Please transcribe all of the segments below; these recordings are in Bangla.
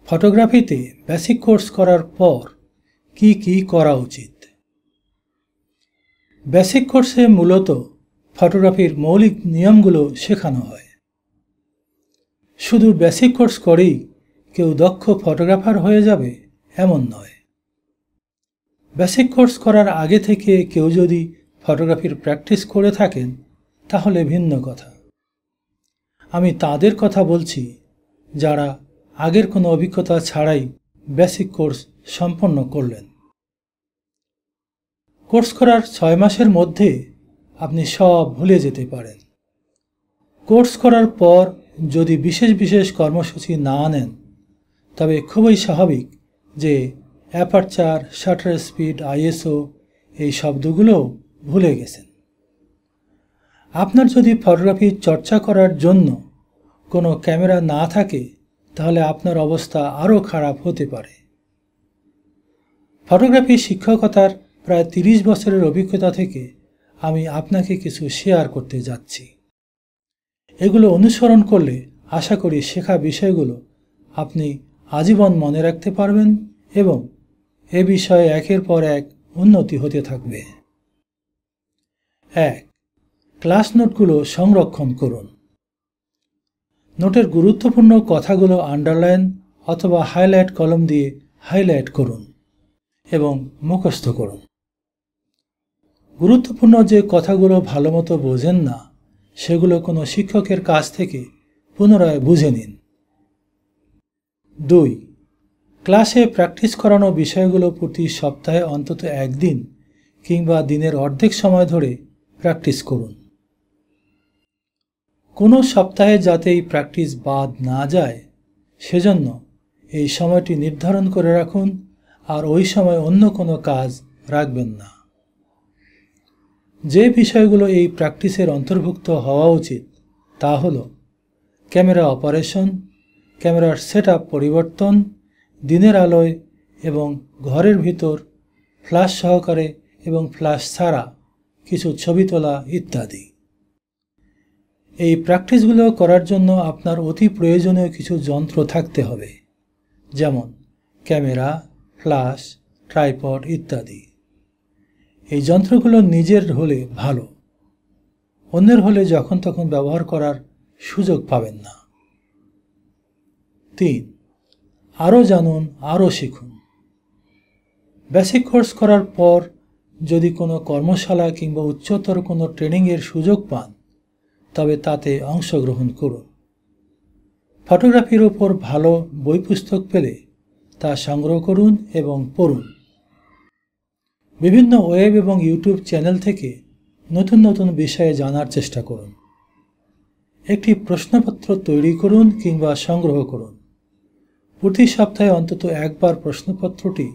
ফটোগ্রাফিতে বেসিক কোর্স করার পর কি করা উচিত। বেসিক কোর্সে মূলত ফটোগ্রাফির মৌলিক নিয়মগুলো শেখানো হয়। শুধু বেসিক কোর্স করেই কেউ দক্ষ ফটোগ্রাফার হয়ে যাবে এমন নয়। বেসিক কোর্স করার আগে থেকে কেউ যদি ফটোগ্রাফির প্র্যাকটিস করে থাকেন তাহলে ভিন্ন কথা। আমি তাদের কথা বলছি যারা আগের কোনো অভিজ্ঞতা ছাড়াই বেসিক কোর্স সম্পন্ন করলেন। কোর্স করার 6 মাসের মধ্যে আপনি সব ভুলে যেতে পারেন। কোর্স করার পর যদি বিশেষ কর্মসূচি না নেন তবে খুবই স্বাভাবিক যে অ্যাপারচার, শাটার স্পিড, আইএসও এই শব্দগুলোও ভুলে গেছেন। আপনার যদি ফটোগ্রাফি চর্চা করার জন্য কোনো ক্যামেরা না থাকে তাহলে আপনার অবস্থা আরও খারাপ হতে পারে। ফটোগ্রাফি শিক্ষকতার প্রায় 30 বছরের অভিজ্ঞতা থেকে আমি আপনাকে কিছু শেয়ার করতে যাচ্ছি। এগুলো অনুসরণ করলে আশা করি শেখা বিষয়গুলো আপনি আজীবন মনে রাখতে পারবেন এবং এ বিষয়ে একের পর এক উন্নতি হতে থাকবে। 1. ক্লাস নোটগুলো সংরক্ষণ করুন। নোটের গুরুত্বপূর্ণ কথাগুলো আন্ডারলাইন অথবা হাইলাইট কলম দিয়ে হাইলাইট করুন এবং মুখস্থ করুন। গুরুত্বপূর্ণ যে কথাগুলো ভালোমতো বোঝেন না সেগুলো কোনো শিক্ষকের কাছ থেকে পুনরায় বুঝে নিন। 2. ক্লাসে প্র্যাকটিস করানো বিষয়গুলো প্রতি সপ্তাহে অন্তত একদিন কিংবা দিনের অর্ধেক সময় ধরে প্র্যাকটিস করুন। কোনো সপ্তাহে যাতে এই প্র্যাকটিস বাদ না যায় সেজন্য এই সময়টি নির্ধারণ করে রাখুন আর ওই সময় অন্য কোনো কাজ রাখবেন না। যে বিষয়গুলো এই প্র্যাকটিসের অন্তর্ভুক্ত হওয়া উচিত তা হল ক্যামেরা অপারেশন, ক্যামেরার সেটআপ পরিবর্তন, দিনের আলোয় এবং ঘরের ভিতর ফ্ল্যাশ সহকারে এবং ফ্ল্যাশ ছাড়া কিছু ছবি তোলা ইত্যাদি। এই প্র্যাকটিসগুলো করার জন্য আপনার অতি প্রয়োজনীয় কিছু যন্ত্র থাকতে হবে, যেমন ক্যামেরা, ফ্ল্যাশ, ট্রাইপড ইত্যাদি। এই যন্ত্রগুলো নিজের হলে ভালো, অন্যের হলে যখন তখন ব্যবহার করার সুযোগ পাবেন না। 3. আরও জানুন, আরও শিখুন। বেসিক কোর্স করার পর যদি কোনো কর্মশালা কিংবা উচ্চতর কোনো ট্রেনিংয়ের সুযোগ পান তবে তাতে অংশগ্রহণ করুন। ফটোগ্রাফির ওপর ভালো বই পুস্তক পেলে তা সংগ্রহ করুন এবং পড়ুন। বিভিন্ন ওয়েব এবং ইউটিউব চ্যানেল থেকে নতুন বিষয়ে জানার চেষ্টা করুন। একটি প্রশ্নপত্র তৈরি করুন কিংবা সংগ্রহ করুন। প্রতি সপ্তাহে অন্তত একবার প্রশ্নপত্রটি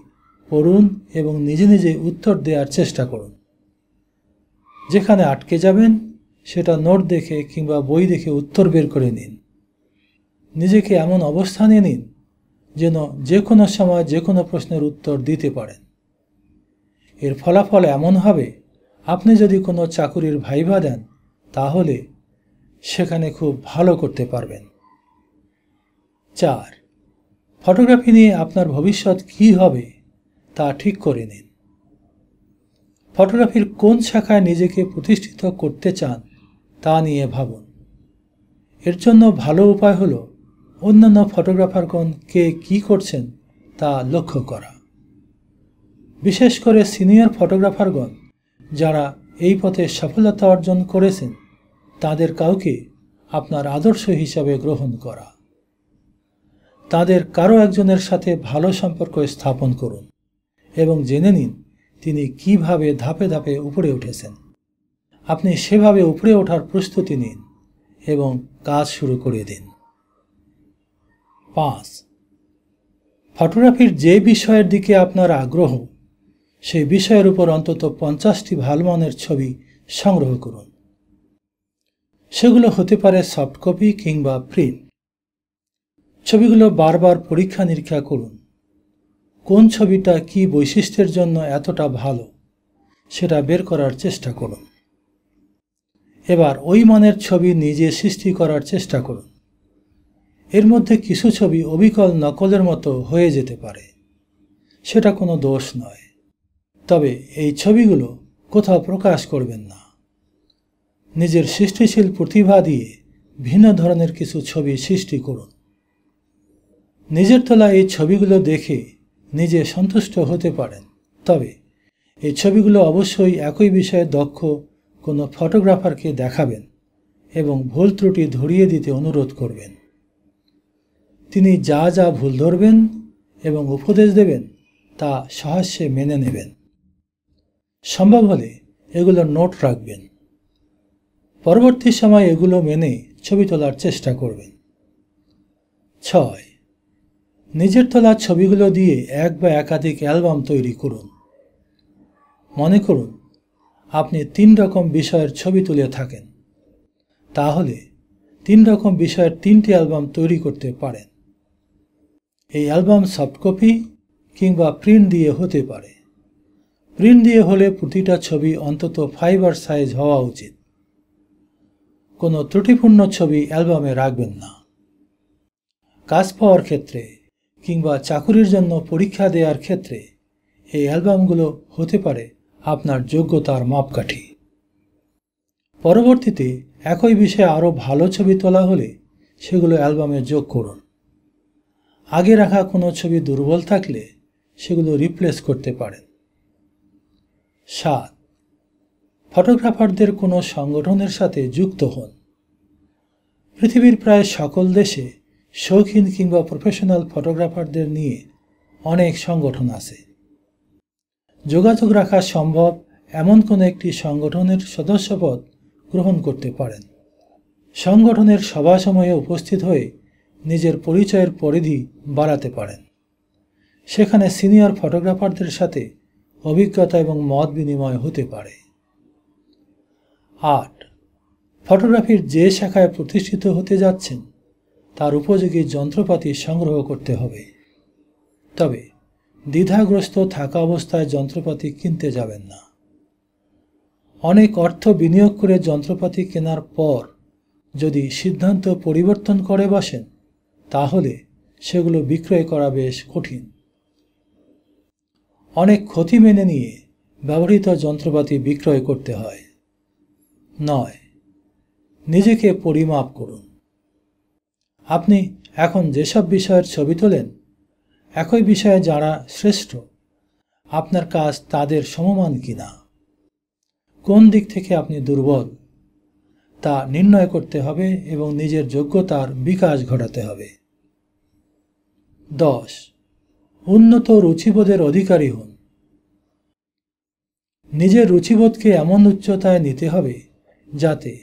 পড়ুন এবং নিজে উত্তর দেওয়ার চেষ্টা করুন। যেখানে আটকে যাবেন সেটা নোট দেখে কিংবা বই দেখে উত্তর বের করে নিন। নিজেকে এমন অবস্থানে নিন যেন যে কোনো সময় যে কোনো প্রশ্নের উত্তর দিতে পারেন। এর ফলাফল এমন হবে, আপনি যদি কোনো চাকুরির ভাইভা দেন তাহলে সেখানে খুব ভালো করতে পারবেন। 4. ফটোগ্রাফি নিয়ে আপনার ভবিষ্যৎ কী হবে তা ঠিক করে নিন। ফটোগ্রাফির কোন শাখায় নিজেকে প্রতিষ্ঠিত করতে চান তা নিয়ে ভাবুন। এর জন্য ভালো উপায় হল অন্যান্য ফটোগ্রাফারগণ কে কী করছেন তা লক্ষ্য করা। বিশেষ করে সিনিয়র ফটোগ্রাফারগণ যারা এই পথে সফলতা অর্জন করেছেন তাদের কাউকে আপনার আদর্শ হিসাবে গ্রহণ করা। তাদের কারো একজনের সাথে ভালো সম্পর্ক স্থাপন করুন এবং জেনে নিন তিনি কিভাবে ধাপে ধাপে উপরে উঠেছেন। আপনি সেভাবে উপরে ওঠার প্রস্তুতি নিন এবং কাজ শুরু করে দিন। 5. ফটোগ্রাফির যে বিষয়ের দিকে আপনার আগ্রহ সেই বিষয়ের উপর অন্তত 50টি ভালো মানের ছবি সংগ্রহ করুন। সেগুলো হতে পারে সফট কপি কিংবা প্রিন্ট। ছবিগুলো বারবার পরীক্ষা নিরীক্ষা করুন। কোন ছবিটা কি বৈশিষ্ট্যের জন্য এতটা ভালো সেটা বের করার চেষ্টা করুন। এবার ওই মানের ছবি নিজে সৃষ্টি করার চেষ্টা করুন। এর মধ্যে কিছু ছবি অবিকল নকলের মতো হয়ে যেতে পারে, সেটা কোনো দোষ নয়। তবে এই ছবিগুলো কোথাও প্রকাশ করবেন না। নিজের সৃষ্টিশীল প্রতিভা দিয়ে ভিন্ন ধরনের কিছু ছবি সৃষ্টি করুন। নিজের তোলা এই ছবিগুলো দেখে নিজে সন্তুষ্ট হতে পারেন, তবে এই ছবিগুলো অবশ্যই একই বিষয়ে দক্ষ কোনো ফটোগ্রাফারকে দেখাবেন এবং ভুল ত্রুটি ধরিয়ে দিতে অনুরোধ করবেন। তিনি যা যা ভুল ধরবেন এবং উপদেশ দেবেন তা সহাস্যে মেনে নেবেন। সম্ভব হলে এগুলোর নোট রাখবেন। পরবর্তী সময় এগুলো মেনে ছবি তোলার চেষ্টা করবেন। 6. নিজের তোলা ছবিগুলো দিয়ে এক বা একাধিক অ্যালবাম তৈরি করুন। মনে করুন আপনি 3 রকম বিষয়ের ছবি তুলে থাকেন, তাহলে 3 রকম বিষয়ের 3টি অ্যালবাম তৈরি করতে পারেন। এই অ্যালবাম সফটকপি কিংবা প্রিন্ট দিয়ে হতে পারে। প্রিন্ট দিয়ে হলে প্রতিটা ছবি অন্তত ফাইবার সাইজ হওয়া উচিত। কোনো ত্রুটিপূর্ণ ছবি অ্যালবামে রাখবেন না। কাজ পাওয়ার ক্ষেত্রে কিংবা চাকুরির জন্য পরীক্ষা দেওয়ার ক্ষেত্রে এই অ্যালবামগুলো হতে পারে আপনার যোগ্যতার মাপকাঠি। পরবর্তীতে একই বিষয়ে আরও ভালো ছবি তোলা হলে সেগুলো অ্যালবামে যোগ করুন। আগে রাখা কোনো ছবি দুর্বল থাকলে সেগুলো রিপ্লেস করতে পারেন। 7. ফটোগ্রাফারদের কোনো সংগঠনের সাথে যুক্ত হন। পৃথিবীর প্রায় সকল দেশে শৌখিন কিংবা প্রফেশনাল ফটোগ্রাফারদের নিয়ে অনেক সংগঠন আছে। যোগাযোগ রাখা সম্ভব এমন কোনো একটি সংগঠনের সদস্যপদ গ্রহণ করতে পারেন। সংগঠনের সভাসমূহে উপস্থিত হয়ে নিজের পরিচয়ের পরিধি বাড়াতে পারেন। সেখানে সিনিয়র ফটোগ্রাফারদের সাথে অভিজ্ঞতা এবং মত বিনিময় হতে পারে। 8. ফটোগ্রাফির যে শাখায় প্রতিষ্ঠিত হতে যাচ্ছেন তার উপযোগী যন্ত্রপাতি সংগ্রহ করতে হবে। তবে দ্বিধাগ্রস্ত থাকা অবস্থায় যন্ত্রপাতি কিনতে যাবেন না। অনেক অর্থ বিনিয়োগ করে যন্ত্রপাতি কেনার পর যদি সিদ্ধান্ত পরিবর্তন করে বসেন তাহলে সেগুলো বিক্রয় করা বেশ কঠিন। অনেক ক্ষতি মেনে নিয়ে ব্যবহৃত যন্ত্রপাতি বিক্রয় করতে হয়। 9. নিজেকে পরিমাপ করুন। আপনি এখন যেসব বিষয়ের ছবি তোলেন, একই বিষয়ে যারা শ্রেষ্ঠ, আপনার কাজ তাদের সমমান কিনা, কোন দিক থেকে আপনি দুর্বল তা নির্ণয় করতে হবে এবং নিজের যোগ্যতার বিকাশ ঘটাতে হবে। 10. উন্নত রুচিবোধের অধিকারী হন। নিজের রুচিবোধকে এমন উচ্চতায় নিতে হবে যাতে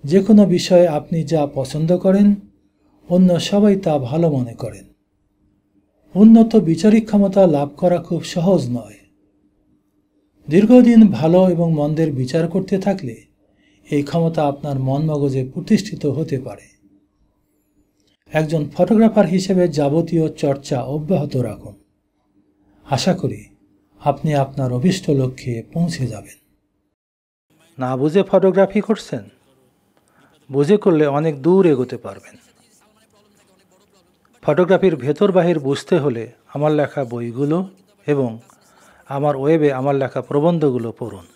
যে কোনো বিষয়ে আপনি যা পছন্দ করেন অন্য সবাই তা ভালো মনে করেন। উন্নত বিচারিক ক্ষমতা লাভ করা খুব সহজ নয়। দীর্ঘদিন ভালো এবং মন্দের বিচার করতে থাকলে এই ক্ষমতা আপনার মন মগজে প্রতিষ্ঠিত হতে পারে। একজন ফটোগ্রাফার হিসেবে যাবতীয় চর্চা অব্যাহত রাখুন। আশা করি আপনি আপনার অভীষ্ট লক্ষ্যে পৌঁছে যাবেন। না বুঝে ফটোগ্রাফি করছেন? বুঝে করলে অনেক দূর এগোতে পারবেন। ফটোগ্রাফির ভেতর বাহির বুঝতে হলে আমার লেখা বইগুলো এবং আমার ওয়েবে আমার লেখা প্রবন্ধগুলো পড়ুন।